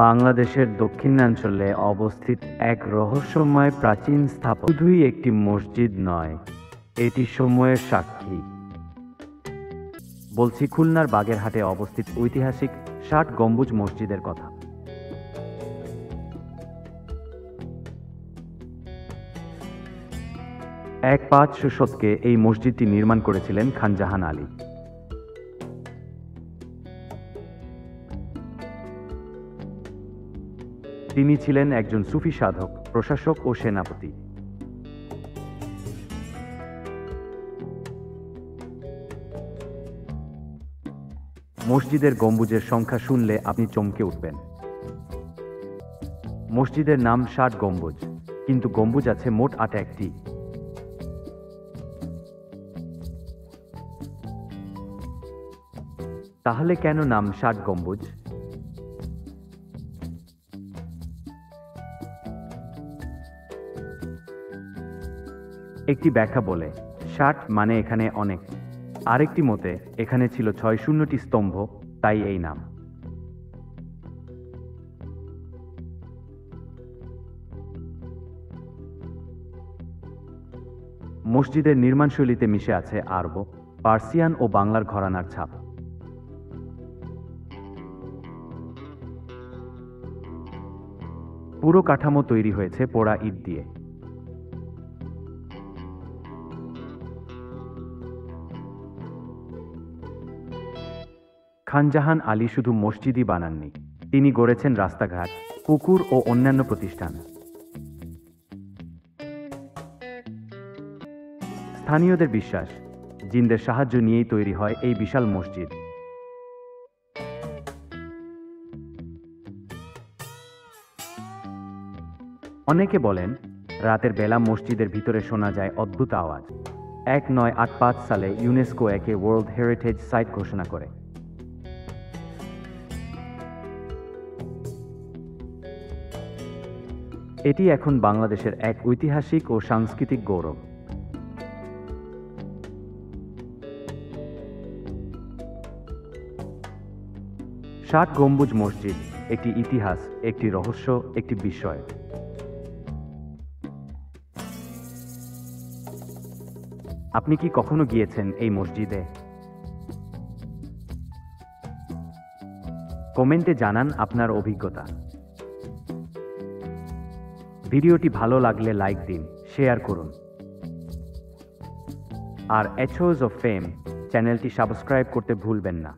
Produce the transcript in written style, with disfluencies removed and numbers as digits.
বাংলাদেশের দক্ষিণাঞ্চলে অবস্থিত এক রহস্যময় প্রাচীন স্থাপনা শুধুই একটি মসজিদ নয়, এটি সময়ের সাক্ষী। বলছি খুলনার বাগেরহাটে অবস্থিত ঐতিহাসিক ৬০ গম্বুজ মসজিদের কথা। এক ৫০০ শতকে এই মসজিদটি নির্মাণ করেছিলেন খান জাহান আলী। তিনি ছিলেন একজন সুফি সাধক, প্রশাসক ও সেনাপতি। মসজিদের গম্বুজের সংখ্যা শুনলে আপনি চমকে উঠবেন। মসজিদের নাম ৬০ গম্বুজ, কিন্তু গম্বুজ আছে মোট ৮টি। তাহলে কেন নাম ৬০ গম্বুজ? একটি ব্যাখ্যা বলে ৬০ মানে এখানে অনেক, আরেকটি মতে এখানে ছিল ৬০টি স্তম্ভ, তাই এই নাম। মসজিদের নির্মাণশৈলীতে মিশে আছে আরব, পার্সিয়ান ও বাংলার ঘরানার ছাপ। পুরো কাঠামো তৈরি হয়েছে পোড়া ইট দিয়ে। খান জাহান আলী শুধু মসজিদই বানাননি, তিনি গড়েছেন রাস্তাঘাট, পুকুর ও অন্যান্য প্রতিষ্ঠান। স্থানীয়দের বিশ্বাস, জিনদের সাহায্য নিয়েই তৈরি হয় এই বিশাল মসজিদ। অনেকে বলেন রাতের বেলা মসজিদের ভিতরে শোনা যায় অদ্ভুত আওয়াজ। ১৯৮৫ সালে ইউনেস্কো একে ওয়ার্ল্ড হেরিটেজ সাইট ঘোষণা করে। এটি এখন বাংলাদেশের এক ঐতিহাসিক ও সাংস্কৃতিক গৌরব। ৬০ গম্বুজ মসজিদ একটি ইতিহাস, একটি রহস্য, একটি বিস্ময়। আপনি কি কখনো গিয়েছেন এই মসজিদে? কমেন্টে জানান আপনার অভিজ্ঞতা। ভিডিওটি ভালো লাগলে লাইক দিন, শেয়ার করুন। আর এচোস অফ ফেম চ্যানেলটি সাবস্ক্রাইব করতে ভুলবেন না।